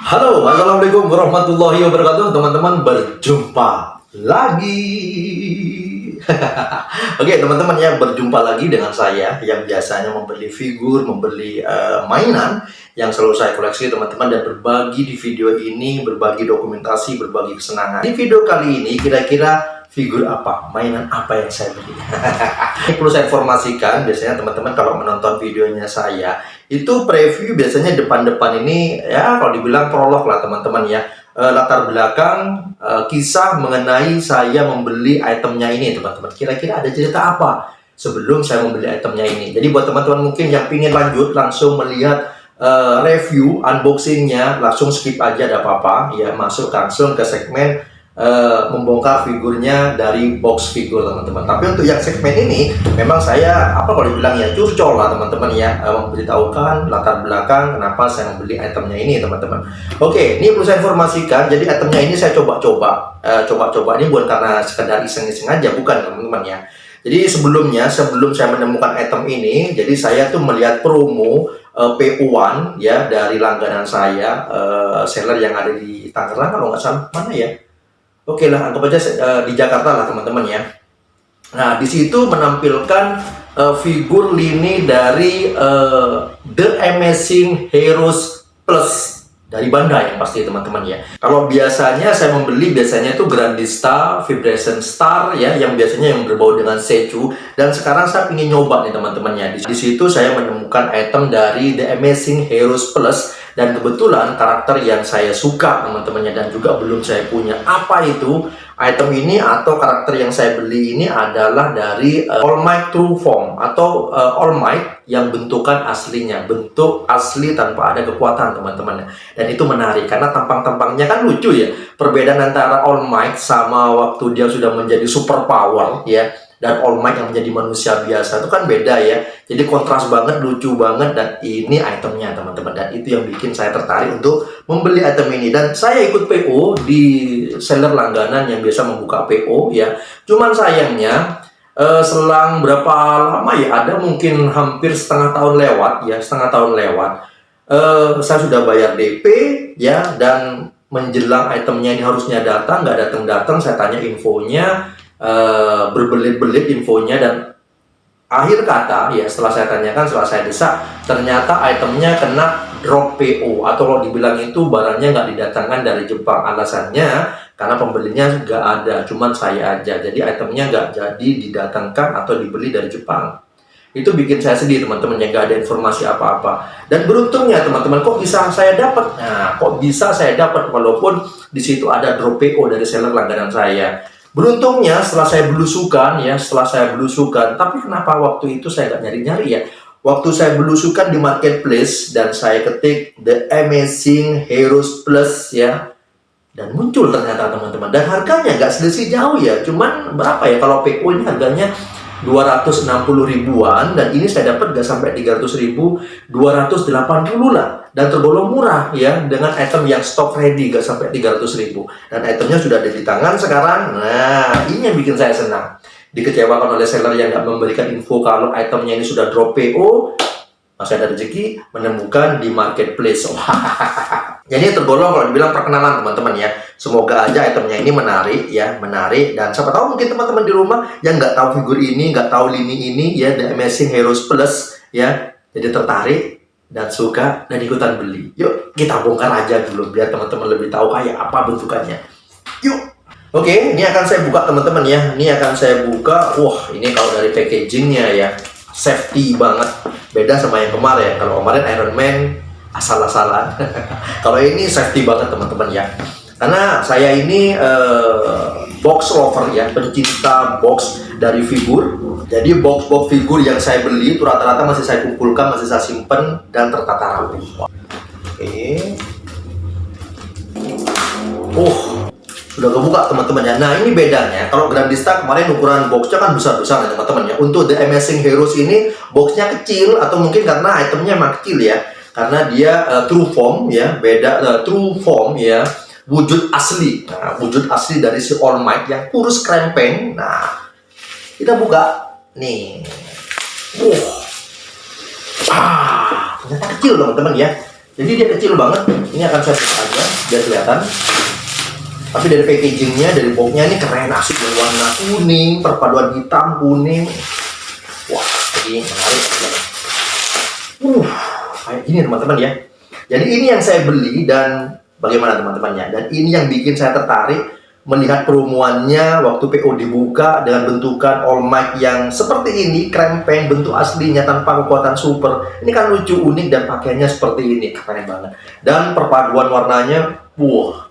Halo, assalamualaikum warahmatullahi wabarakatuh, teman-teman. Berjumpa lagi. Oke, teman-teman ya, berjumpa lagi dengan saya yang biasanya membeli figur, membeli mainan yang selalu saya koleksi, teman-teman, dan berbagi di video ini, berbagi dokumentasi, berbagi kesenangan. Di video kali ini, kira-kira figur apa, mainan apa yang saya beli? Ini perlu saya informasikan, biasanya teman-teman kalau menonton videonya saya, itu preview biasanya depan-depan ini, ya kalau dibilang prolog lah teman-teman ya. Latar belakang kisah mengenai saya membeli itemnya ini, teman-teman. Kira-kira ada cerita apa sebelum saya membeli itemnya ini? Jadi buat teman-teman mungkin yang ingin lanjut langsung melihat review unboxingnya, langsung skip aja, ada apa-apa ya, masuk langsung ke segmen membongkar figurnya dari box figur, teman-teman. Tapi untuk yang segmen ini memang saya kalau dibilang ya curcol lah teman-teman ya, memberitahukan latar belakang kenapa saya membeli itemnya ini, teman-teman. Oke, ini perlu saya informasikan, jadi itemnya ini saya coba-coba ini bukan karena sekedar iseng-iseng aja, bukan teman-teman ya. Jadi sebelum saya menemukan item ini, jadi saya tuh melihat promo PO1 ya dari langganan saya, seller yang ada di Tangerang kalau nggak salah, mana ya? Oke lah, anggap aja di Jakarta lah teman-teman ya. Nah, di situ menampilkan figur lini dari The Amazing Heroes Plus dari Bandai yang pasti, teman-teman ya. Kalau biasanya saya membeli itu Grandista, Vibration Star ya, yang biasanya yang berbau dengan Seichu, dan sekarang saya ingin nyoba nih teman-teman ya. Di situ saya menemukan item dari The Amazing Heroes Plus, dan kebetulan karakter yang saya suka teman-temannya, dan juga belum saya punya. Apa itu item ini atau karakter yang saya beli ini adalah dari All Might True Form atau All Might yang bentukan aslinya, bentuk asli tanpa ada kekuatan, teman-teman. Dan itu menarik karena tampang-tampangnya kan lucu ya. Perbedaan antara All Might sama waktu dia sudah menjadi super power ya, dan All Might yang menjadi manusia biasa itu kan beda ya. Jadi kontras banget, lucu banget, dan ini itemnya, teman-teman. Dan itu yang bikin saya tertarik untuk membeli item ini. Dan saya ikut PO di seller langganan yang biasa membuka PO ya. Cuman sayangnya selang berapa lama ya, ada mungkin hampir setengah tahun lewat ya, saya sudah bayar DP ya, dan menjelang itemnya ini harusnya datang, nggak datang-datang. Saya tanya infonya, berbelit-belit infonya, dan akhir kata ya, setelah saya tanyakan, setelah saya desak, ternyata itemnya kena drop PO, atau kalau dibilang itu barangnya nggak didatangkan dari Jepang. Alasannya karena pembelinya nggak ada, cuman saya aja, jadi itemnya nggak jadi didatangkan atau dibeli dari Jepang. Itu bikin saya sedih, teman-teman, yang nggak ada informasi apa-apa. Dan beruntungnya teman-teman, kok bisa saya dapat? Nah, kok bisa saya dapat walaupun di situ ada drop PO dari seller langganan saya. Beruntungnya setelah saya belusukan, tapi kenapa waktu itu saya nggak nyari-nyari ya? Waktu saya belusukan di marketplace dan saya ketik The Amazing Heroes Plus ya, dan muncul ternyata, teman-teman. Dan harganya nggak selisih jauh ya, cuman berapa ya, kalau PO ini harganya 260 ribuan, dan ini saya dapat nggak sampai 300 ribu, 280 lah, dan tergolong murah ya, dengan item yang stock ready, nggak sampai 300 ribu, dan itemnya sudah ada di tangan sekarang. Nah, ini yang bikin saya senang. Dikecewakan oleh seller yang nggak memberikan info kalau itemnya ini sudah drop PO. Masih ada rezeki menemukan di marketplace. Jadi tergolong kalau dibilang perkenalan, teman-teman ya. Semoga aja itemnya ini menarik ya, menarik. Dan siapa tahu mungkin teman-teman di rumah yang nggak tahu figur ini, nggak tahu lini ini ya, The Amazing Heroes Plus ya, jadi tertarik dan suka dan ikutan beli. Yuk kita bongkar aja dulu biar teman-teman lebih tahu kayak apa bentukannya. Yuk. Oke, ini akan saya buka, teman-teman ya. Ini akan saya buka. Wah, ini kalau dari packagingnya ya, safety banget. Beda sama yang kemarin. Kalau kemarin Iron Man asal-asalan. Kalau ini safety banget, teman-teman ya. Karena saya ini box lover ya, pencinta box dari figur. Jadi box-box figur yang saya beli itu rata-rata masih saya kumpulkan, masih saya simpen dan tertata rapi. Oke. Sudah kebuka, teman-teman ya. Nah, ini bedanya. Kalau Grandista kemarin ukuran boxnya kan besar-besar ya, teman-teman ya. Untuk The Amazing Heroes ini boxnya kecil, atau mungkin karena itemnya emang kecil ya. Karena dia true form ya, beda true form ya, wujud asli. Nah, wujud asli dari si All Might yang kurus krempeng. Nah, kita buka nih. Ternyata kecil, teman-teman ya. Jadi dia kecil banget. Ini akan saya buka aja biar kelihatan. Tapi dari packagingnya, dari boxnya ini keren, asik, warna kuning, perpaduan hitam kuning. Wah, ini menarik. Kayak gini teman-teman ya. Jadi ini yang saya beli dan bagaimana teman-teman ya. Dan ini yang bikin saya tertarik melihat promoannya waktu PO dibuka dengan bentukan all mic yang seperti ini, krempeng, bentuk aslinya tanpa kekuatan super. Ini kan lucu, unik, dan pakaiannya seperti ini, keren banget. Dan perpaduan warnanya, wah,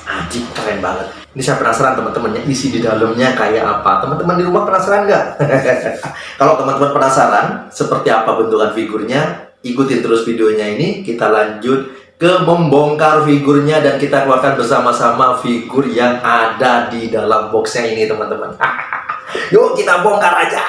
ajib, keren banget. Ini saya penasaran teman-teman ya, isi di dalamnya kayak apa. Teman-teman di rumah penasaran nggak? Kalau teman-teman penasaran seperti apa bentukan figurnya, ikutin terus videonya ini. Kita lanjut ke membongkar figurnya dan kita keluarkan bersama-sama figur yang ada di dalam boxnya ini teman-teman. Yuk kita bongkar aja.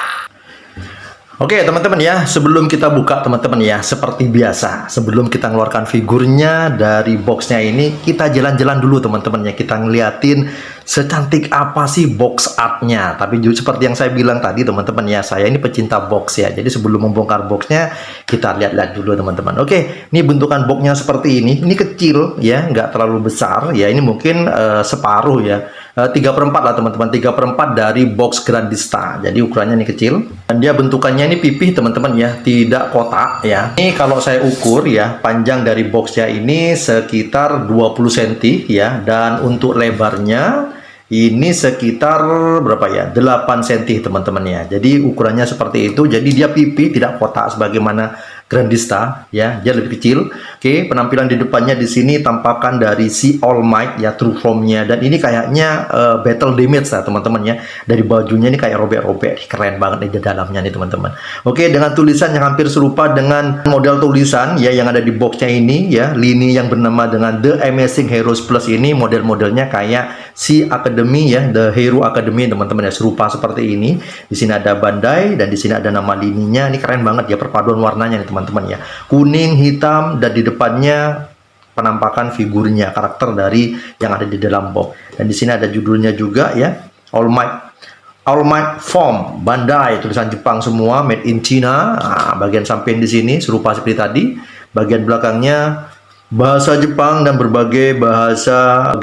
Oke teman-teman ya, sebelum kita buka teman-teman ya, seperti biasa sebelum kita mengeluarkan figurnya dari boxnya ini, kita jalan-jalan dulu teman-teman ya, kita ngeliatin secantik apa sih box artnya. Tapi juga seperti yang saya bilang tadi teman-teman ya, saya ini pecinta box ya, jadi sebelum membongkar boxnya kita lihat-lihat dulu teman-teman. Oke, ini bentukan boxnya seperti ini kecil ya, nggak terlalu besar ya, ini mungkin separuh ya, 3/4 lah teman-teman, 3/4 dari box Grandista. Jadi ukurannya ini kecil dan dia bentukannya ini pipih teman-teman ya, tidak kotak ya. Ini kalau saya ukur ya, panjang dari boxnya ini sekitar 20 cm ya, dan untuk lebarnya ini sekitar berapa ya, 8 cm teman-teman ya. Jadi ukurannya seperti itu, jadi dia pipih tidak kotak sebagaimana Grandista ya, dia lebih kecil. Oke, penampilan di depannya di sini tampakan dari si All Might ya, true formnya, dan ini kayaknya battle damage lah teman-teman ya. Dari bajunya ini kayak robek-robek, keren banget di dalamnya nih teman-teman. Oke, dengan tulisan yang hampir serupa dengan model tulisan ya yang ada di boxnya ini ya, lini yang bernama dengan The Amazing Heroes Plus ini model-modelnya kayak si Academy ya, The Hero Academy teman-teman ya, serupa seperti ini. Di sini ada Bandai dan di sini ada nama lininya. Ini keren banget ya perpaduan warnanya nih teman-teman ya, kuning, hitam, dan di depannya penampakan figurnya, karakter dari yang ada di dalam box. Dan di sini ada judulnya juga ya, All Might Form Bandai, tulisan Jepang semua, made in China. Nah, bagian samping di sini serupa seperti tadi, bagian belakangnya bahasa Jepang dan berbagai bahasa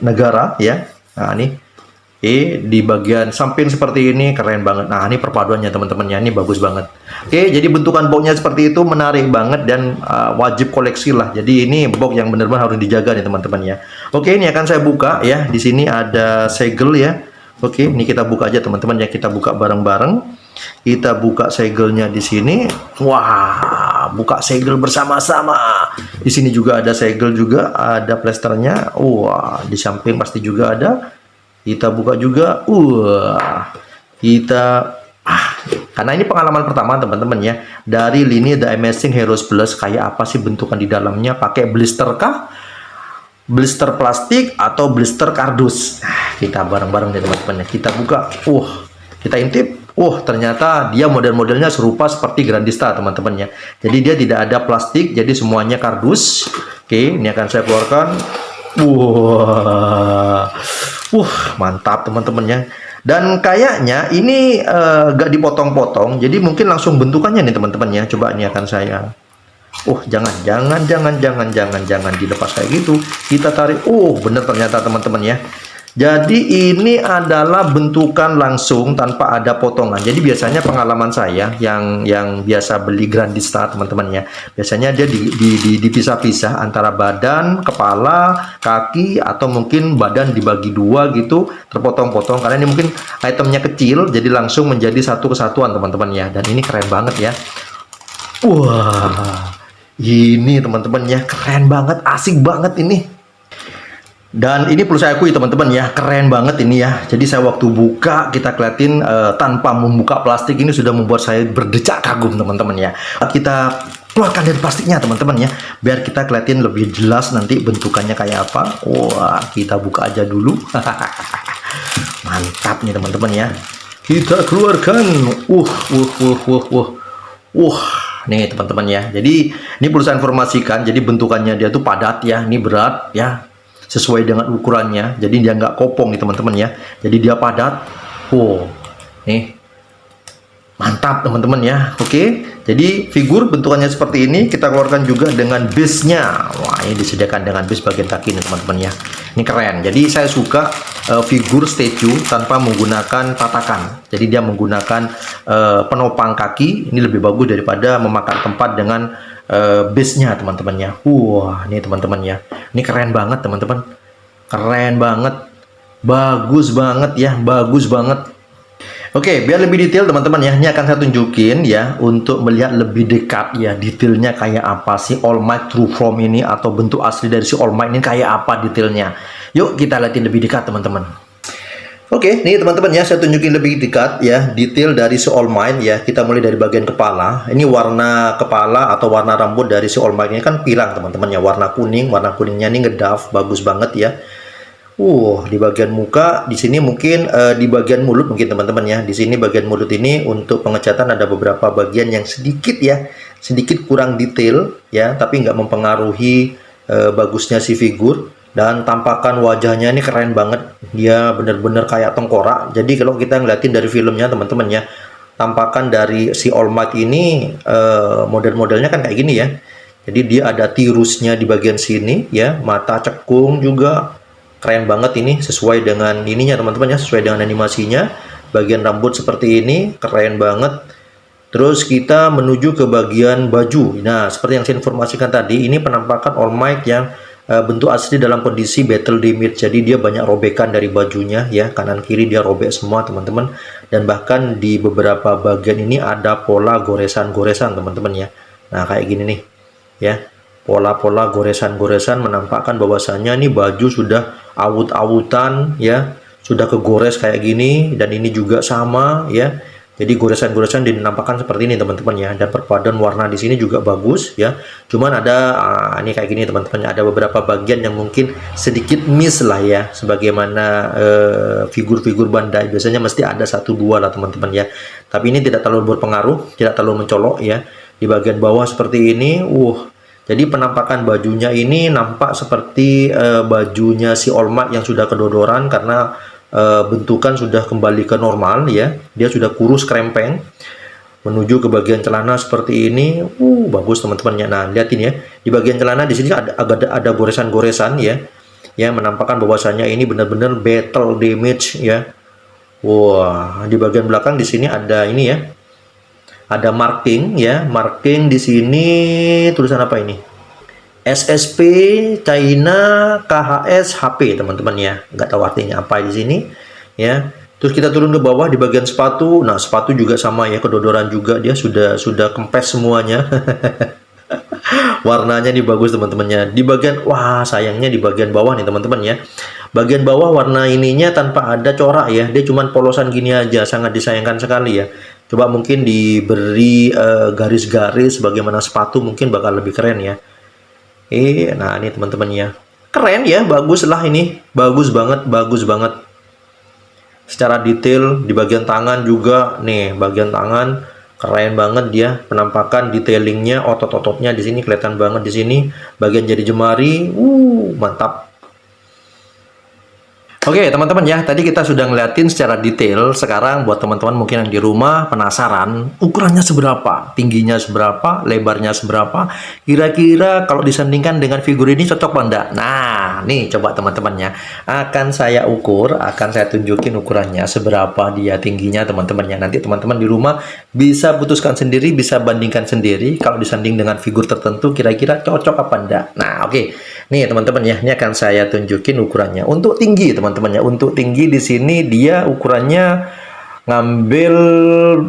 negara ya. Nah ini di bagian samping seperti ini, keren banget. Nah ini perpaduannya teman-teman ya, ini bagus banget. Oke, jadi bentukan boxnya seperti itu menarik banget dan wajib koleksi lah. Jadi ini box yang benar-benar harus dijaga nih teman-teman ya. Oke, ini akan saya buka ya. Di sini ada segel ya. Oke, ini kita buka aja teman-teman ya, kita buka bareng-bareng. Kita buka segelnya di sini. Wah, buka segel bersama-sama. Di sini juga ada segel juga, ada plesternya. Wah, di samping pasti juga ada. Kita buka juga. Karena ini pengalaman pertama teman-teman ya, dari lini The Amazing Heroes Plus, kayak apa sih bentukan di dalamnya, pakai blister kah, blister plastik atau blister kardus. Kita bareng-bareng nih teman-teman ya, kita buka. Kita intip. Ternyata dia model-modelnya serupa seperti Grandista teman-teman ya. Jadi dia tidak ada plastik, jadi semuanya kardus. Oke, ini akan saya keluarkan. Mantap teman-teman ya. Dan kayaknya ini gak dipotong-potong, jadi mungkin langsung bentukannya nih teman-teman ya. Coba ini akan saya. Jangan dilepas kayak gitu. Kita tarik. Bener ternyata teman-teman ya. Jadi ini adalah bentukan langsung tanpa ada potongan. Jadi biasanya pengalaman saya yang biasa beli Grandista teman-teman ya, biasanya dia dipisah-pisah antara badan, kepala, kaki, atau mungkin badan dibagi dua gitu, terpotong-potong. Karena ini mungkin itemnya kecil, jadi langsung menjadi satu kesatuan teman-teman ya. Dan ini keren banget ya. Ini teman-teman ya, keren banget, asik banget ini. Dan ini perlu saya akui teman-teman ya, keren banget ini ya. Jadi saya waktu buka, kita keliatin tanpa membuka plastik, ini sudah membuat saya berdecak kagum teman-teman ya. Kita keluarkan dari plastiknya teman-teman ya, biar kita keliatin lebih jelas nanti bentukannya kayak apa. Kita buka aja dulu. Mantap nih teman-teman ya. Kita keluarkan. Nih teman-teman ya. Jadi ini perlu saya informasikan, jadi bentukannya dia tuh padat ya, ini berat ya, sesuai dengan ukurannya, jadi dia nggak kopong nih teman-teman ya, jadi dia padat. Nih Mantap teman-teman ya. Oke, jadi figur bentukannya seperti ini. Kita keluarkan juga dengan base-nya. Wah, ini disediakan dengan base bagian kaki nih teman-teman ya. Ini keren. Jadi saya suka figur statue tanpa menggunakan tatakan. Jadi dia menggunakan penopang kaki. Ini lebih bagus daripada memakan tempat dengan base-nya teman-teman ya. Wah, ini teman-teman ya. Ini keren banget teman-teman. Keren banget. Bagus banget ya. Bagus banget. Oke, biar lebih detail teman-teman ya, ini akan saya tunjukin ya untuk melihat lebih dekat ya detailnya kayak apa sih All Might True Form ini, atau bentuk asli dari si All Might ini kayak apa detailnya. Yuk kita lihatin lebih dekat teman-teman. Oke, nih teman-teman ya, saya tunjukin lebih dekat ya detail dari si All Might ya. Kita mulai dari bagian kepala. Ini warna kepala atau warna rambut dari si All Might ini kan pirang teman-teman ya, warna kuning. Warna kuningnya ini ngedaf, bagus banget ya. Di bagian muka, di sini mungkin di bagian mulut mungkin teman-teman ya. Di sini bagian mulut ini untuk pengecatan ada beberapa bagian yang sedikit ya, sedikit kurang detail ya, tapi nggak mempengaruhi bagusnya si figur. Dan tampakan wajahnya ini keren banget, dia bener-bener kayak tengkorak. Jadi kalau kita ngeliatin dari filmnya teman-teman ya, tampakan dari si All Might ini model-modelnya kan kayak gini ya. Jadi dia ada tirusnya di bagian sini ya, mata cekung juga. Keren banget ini, sesuai dengan ininya teman-teman ya, sesuai dengan animasinya. Bagian rambut seperti ini, keren banget. Terus kita menuju ke bagian baju. Nah, seperti yang saya informasikan tadi, ini penampakan All Might yang bentuk asli dalam kondisi battle damage. Jadi dia banyak robekan dari bajunya ya, kanan kiri dia robek semua teman-teman. Dan bahkan di beberapa bagian ini ada pola goresan-goresan teman-teman ya. Nah, kayak gini nih ya. Pola-pola goresan-goresan menampakkan bahwasannya ini baju sudah awut-awutan ya, sudah kegores kayak gini. Dan ini juga sama ya, jadi goresan-goresan dinampakkan seperti ini teman-teman ya. Dan perpaduan warna di sini juga bagus ya, cuman ada ini kayak gini teman-teman, ada beberapa bagian yang mungkin sedikit miss lah ya, sebagaimana figur-figur Bandai biasanya mesti ada 1-2 lah teman-teman ya. Tapi ini tidak terlalu berpengaruh, tidak terlalu mencolok ya. Di bagian bawah seperti ini, jadi penampakan bajunya ini nampak seperti bajunya si All Might yang sudah kedodoran, karena bentukan sudah kembali ke normal ya. Dia sudah kurus krempeng. Menuju ke bagian celana seperti ini, bagus teman-teman ya. Nah, lihatin ya, di bagian celana di sini ada goresan-goresan ya, yang menampakkan bahwasannya ini benar-benar battle damage ya. Di bagian belakang di sini ada ini ya. Ada marking ya, marking di sini tulisan apa ini? SSP China KHS HP teman-teman ya, nggak tahu artinya apa di sini ya. Terus kita turun ke bawah di bagian sepatu. Nah, sepatu juga sama ya, kedodoran juga, dia sudah kempes semuanya. Warnanya nih bagus teman-temannya. Di bagian sayangnya di bagian bawah nih teman-teman ya. Bagian bawah warna ininya tanpa ada corak ya, dia cuman polosan gini aja, sangat disayangkan sekali ya. Coba mungkin diberi garis-garis bagaimana sepatu, mungkin bakal lebih keren ya. Nah ini teman-teman ya, keren ya, bagus lah ini, bagus banget, bagus banget. Secara detail di bagian tangan juga nih, bagian tangan keren banget dia, penampakan detailingnya, otot-ototnya di sini kelihatan banget di sini. Bagian jari jemari, mantap. Oke teman-teman ya, tadi kita sudah ngeliatin secara detail. Sekarang buat teman-teman mungkin yang di rumah penasaran ukurannya seberapa, tingginya seberapa, lebarnya seberapa, kira-kira kalau disandingkan dengan figur ini cocok apa enggak? Nah nih coba teman-teman ya, akan saya ukur, akan saya tunjukin ukurannya seberapa dia tingginya teman-teman ya. Nanti teman-teman di rumah bisa putuskan sendiri, bisa bandingkan sendiri. Kalau disanding dengan figur tertentu kira-kira cocok apa enggak. Nah oke, nih teman-teman ya, ini akan saya tunjukin ukurannya. Untuk tinggi teman-teman ya, untuk tinggi di sini dia ukurannya ngambil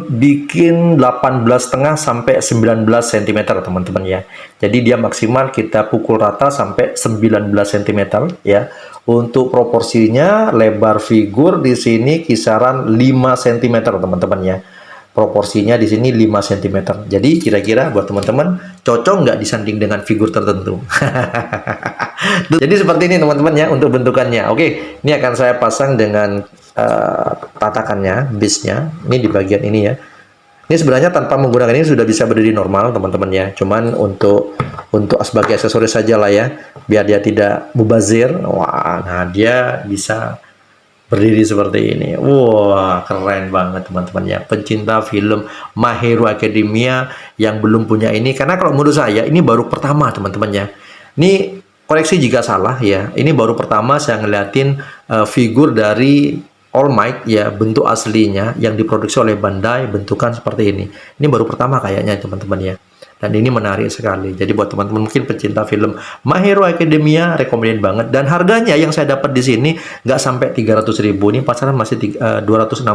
bikin 18,5 sampai 19 cm teman-teman ya. Jadi dia maksimal kita pukul rata sampai 19 cm ya. Untuk proporsinya lebar figur di sini kisaran 5 cm teman-teman ya. Proporsinya di sini 5 cm. Jadi kira-kira buat teman-teman cocok nggak disanding dengan figur tertentu? Jadi seperti ini teman-teman ya untuk bentukannya. Oke, ini akan saya pasang dengan tatakannya, base-nya. Ini di bagian ini ya. Ini sebenarnya tanpa menggunakan ini sudah bisa berdiri normal teman-teman ya. Cuman untuk sebagai aksesoris saja lah ya, biar dia tidak mubazir. Nah dia bisa berdiri seperti ini. Wah, keren banget teman-teman ya. Pencinta film My Hero Academia yang belum punya ini, karena kalau menurut saya ini baru pertama teman-teman ya. Ini koreksi jika salah ya. Ini baru pertama saya ngeliatin figur dari All Might ya, bentuk aslinya yang diproduksi oleh Bandai, bentukan seperti ini. Ini baru pertama kayaknya teman-teman ya. Dan ini menarik sekali. Jadi buat teman-teman mungkin pencinta film My Hero Academia, recommended banget. Dan harganya yang saya dapat di sini nggak sampai 300.000. Ini pasaran masih 260,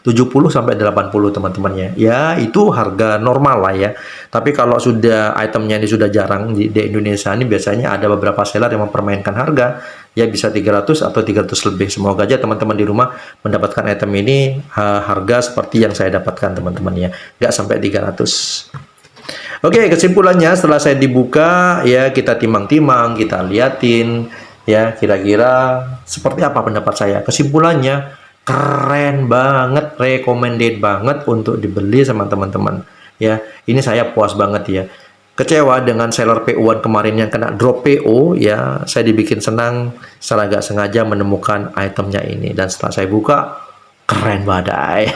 70 sampai 80 teman-teman ya. Ya itu harga normal lah ya. Tapi kalau sudah itemnya ini sudah jarang di Indonesia ini, biasanya ada beberapa seller yang mempermainkan harga. Ya bisa 300 atau 300 lebih. Semoga aja teman-teman di rumah mendapatkan item ini harga seperti yang saya dapatkan teman-teman ya. Nggak sampai 300. Oke, kesimpulannya setelah saya dibuka ya, kita timang-timang, kita liatin ya, kira-kira seperti apa pendapat saya. Kesimpulannya keren banget, recommended banget untuk dibeli sama teman-teman ya. Ini saya puas banget ya. Kecewa dengan seller PO-an kemarin yang kena drop PO ya, saya dibikin senang secara nggak sengaja menemukan itemnya ini, dan setelah saya buka keren badai.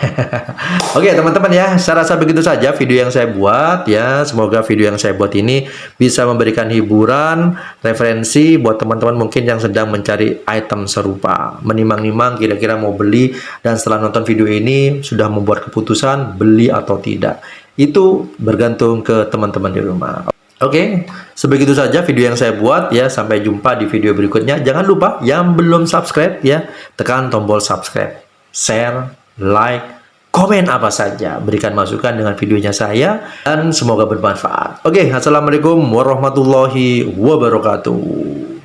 Oke teman-teman ya, saya rasa begitu saja video yang saya buat ya. Semoga video yang saya buat ini bisa memberikan hiburan, referensi buat teman-teman mungkin yang sedang mencari item serupa, menimang-nimang kira-kira mau beli, dan setelah nonton video ini sudah membuat keputusan beli atau tidak. Itu bergantung ke teman-teman di rumah. Oke, sebegitu saja video yang saya buat ya. Sampai jumpa di video berikutnya. Jangan lupa yang belum subscribe ya, tekan tombol subscribe, share, like, komen apa saja, berikan masukan dengan videonya saya, dan semoga bermanfaat. Oke, assalamualaikum warahmatullahi wabarakatuh.